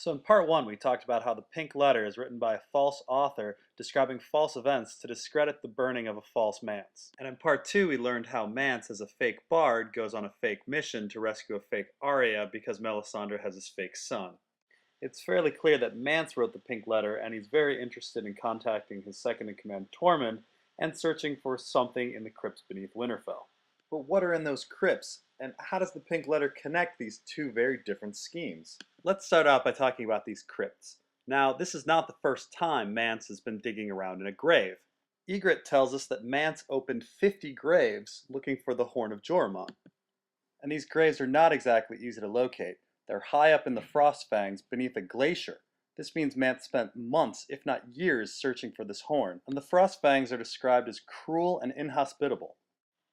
So in part 1 we talked about how the pink letter is written by a false author describing false events to discredit the burning of a false manse. And in part 2 we learned how Mance as a fake bard goes on a fake mission to rescue a fake Arya because Melisandre has his fake son. It's fairly clear that Mance wrote the pink letter and he's very interested in contacting his second-in-command Tormund and searching for something in the crypts beneath Winterfell. But what are in those crypts, and how does the pink letter connect these two very different schemes? Let's start out by talking about these crypts. Now, this is not the first time Mance has been digging around in a grave. Ygritte tells us that Mance opened 50 graves looking for the Horn of Joramun. And these graves are not exactly easy to locate. They're high up in the Frostfangs beneath a glacier. This means Mance spent months, if not years, searching for this horn, and the Frostfangs are described as cruel and inhospitable.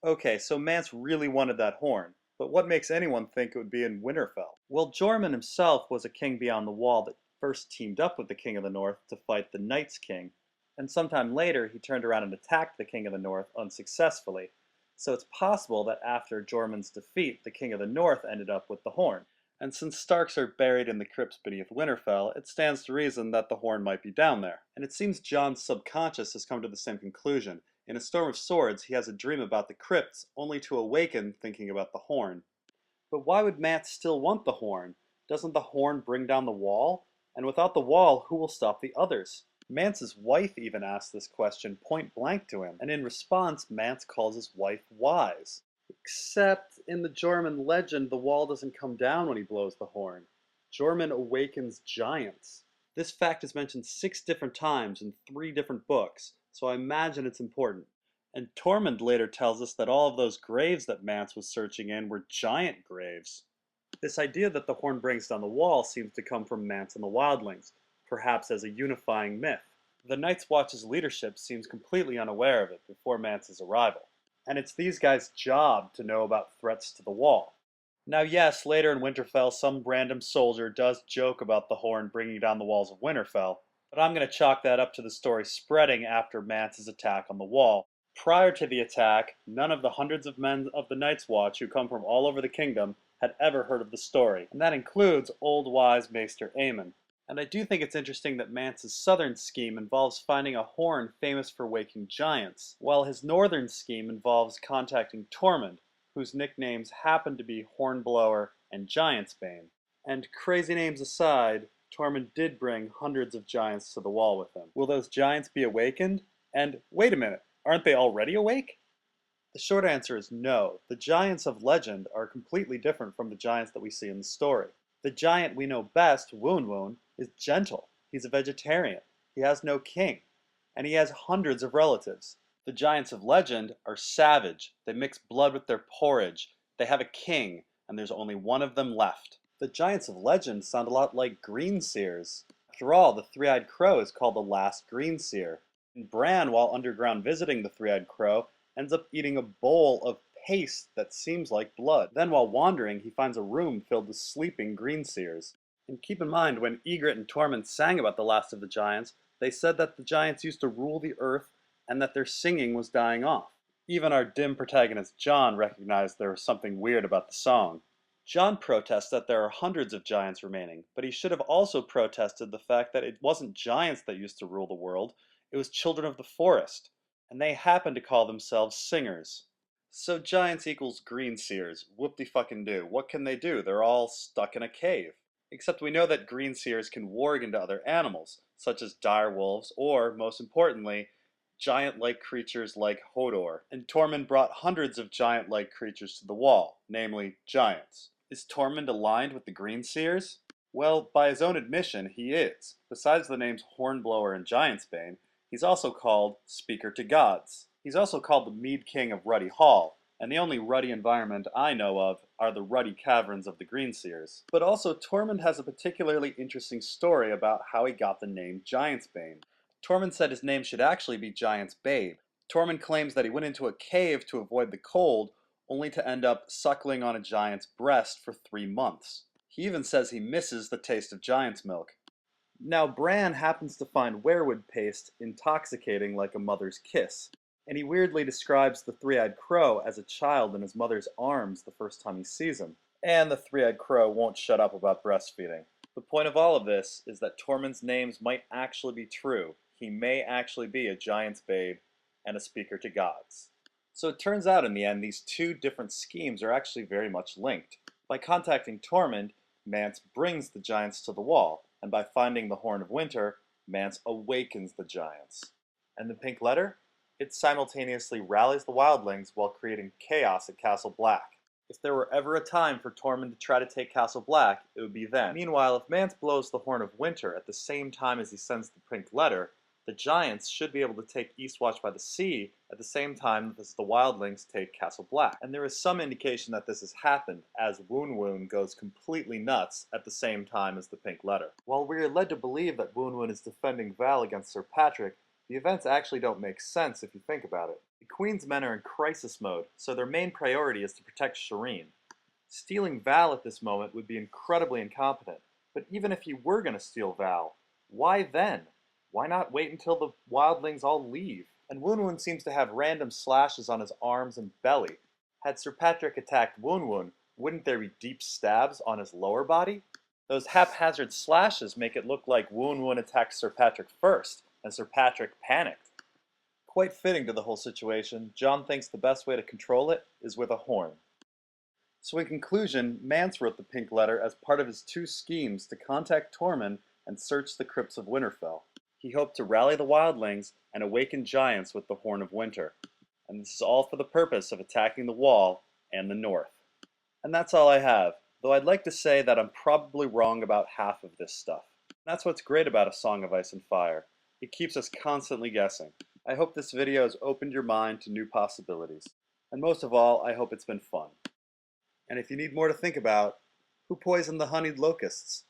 Okay, so Mance really wanted that horn, but what makes anyone think it would be in Winterfell? Well, Joramun himself was a king beyond the wall that first teamed up with the King of the North to fight the Night's King, and sometime later he turned around and attacked the King of the North unsuccessfully. So it's possible that after Joramun's defeat, the King of the North ended up with the horn. And since Starks are buried in the crypts beneath Winterfell, it stands to reason that the horn might be down there. And it seems Jon's subconscious has come to the same conclusion. In A Storm of Swords, he has a dream about the crypts, only to awaken thinking about the horn. But why would Mance still want the horn? Doesn't the horn bring down the wall? And without the wall, who will stop the others? Mance's wife even asked this question point blank to him, and in response, Mance calls his wife wise. Except in the Joramun legend, the wall doesn't come down when he blows the horn. Joramun awakens giants. This fact is mentioned 6 different times in 3 different books, so I imagine it's important. And Tormund later tells us that all of those graves that Mance was searching in were giant graves. This idea that the horn brings down the wall seems to come from Mance and the Wildlings, perhaps as a unifying myth. The Night's Watch's leadership seems completely unaware of it before Mance's arrival. And it's these guys' job to know about threats to the wall. Now yes, later in Winterfell some random soldier does joke about the horn bringing down the walls of Winterfell, but I'm going to chalk that up to the story spreading after Mance's attack on the wall. Prior to the attack, none of the hundreds of men of the Night's Watch who come from all over the kingdom had ever heard of the story, and that includes old wise Maester Aemon. And I do think it's interesting that Mance's southern scheme involves finding a horn famous for waking giants, while his northern scheme involves contacting Tormund, whose nicknames happen to be Hornblower and Giantsbane. And crazy names aside, Tormund did bring hundreds of giants to the wall with him. Will those giants be awakened? And wait a minute, aren't they already awake? The short answer is no. The giants of legend are completely different from the giants that we see in the story. The giant we know best, Woon Woon, is gentle. He's a vegetarian. He has no king. And he has hundreds of relatives. The giants of legend are savage. They mix blood with their porridge. They have a king, and there's only one of them left. The giants of legend sound a lot like greenseers. After all, the three-eyed crow is called the last greenseer. And Bran, while underground visiting the three-eyed crow, ends up eating a bowl of paste that seems like blood. Then while wandering, he finds a room filled with sleeping greenseers. And keep in mind, when Ygritte and Tormund sang about the last of the giants, they said that the giants used to rule the earth and that their singing was dying off. Even our dim protagonist Jon recognized there was something weird about the song. Jon protests that there are hundreds of giants remaining, but he should have also protested the fact that it wasn't giants that used to rule the world, it was children of the forest, and they happen to call themselves singers. So giants equals greenseers, whoop-de-fucking-do. What can they do? They're all stuck in a cave. Except we know that greenseers can warg into other animals, such as direwolves, or, most importantly, giant-like creatures like Hodor. And Tormund brought hundreds of giant-like creatures to the wall, namely giants. Is Tormund aligned with the greenseers? Well, by his own admission, he is. Besides the names Hornblower and Giantsbane, he's also called Speaker to Gods. He's also called the Mead King of Ruddy Hall, and the only ruddy environment I know of are the ruddy caverns of the Greenseers. But also, Tormund has a particularly interesting story about how he got the name Giantsbane. Tormund said his name should actually be Giant's Babe. Tormund claims that he went into a cave to avoid the cold, only to end up suckling on a giant's breast for 3 months. He even says he misses the taste of giant's milk. Now, Bran happens to find weirwood paste intoxicating like a mother's kiss, and he weirdly describes the three-eyed crow as a child in his mother's arms the first time he sees him. And the three-eyed crow won't shut up about breastfeeding. The point of all of this is that Tormund's names might actually be true. He may actually be a giant's babe and a speaker to gods. So it turns out in the end these two different schemes are actually very much linked. By contacting Tormund, Mance brings the giants to the wall, and by finding the Horn of Winter, Mance awakens the giants. And the Pink Letter? It simultaneously rallies the wildlings while creating chaos at Castle Black. If there were ever a time for Tormund to try to take Castle Black, it would be then. Meanwhile, if Mance blows the Horn of Winter at the same time as he sends the Pink Letter, the giants should be able to take Eastwatch by the Sea at the same time as the wildlings take Castle Black. And there is some indication that this has happened, as Woon Woon goes completely nuts at the same time as the Pink Letter. While we are led to believe that Woon Woon is defending Val against Sir Patrick, the events actually don't make sense if you think about it. The Queen's men are in crisis mode, so their main priority is to protect Shireen. Stealing Val at this moment would be incredibly incompetent, but even if he were going to steal Val, why then? Why not wait until the wildlings all leave? And Woon Woon seems to have random slashes on his arms and belly. Had Sir Patrick attacked Woon Woon, wouldn't there be deep stabs on his lower body? Those haphazard slashes make it look like Woon Woon attacked Sir Patrick first, and Sir Patrick panicked. Quite fitting to the whole situation, Jon thinks the best way to control it is with a horn. So in conclusion, Mance wrote the Pink Letter as part of his two schemes to contact Tormund and search the crypts of Winterfell. He hoped to rally the wildlings and awaken giants with the Horn of Winter. And this is all for the purpose of attacking the Wall and the North. And that's all I have, though I'd like to say that I'm probably wrong about half of this stuff. That's what's great about A Song of Ice and Fire. It keeps us constantly guessing. I hope this video has opened your mind to new possibilities. And most of all, I hope it's been fun. And if you need more to think about, who poisoned the honeyed locusts?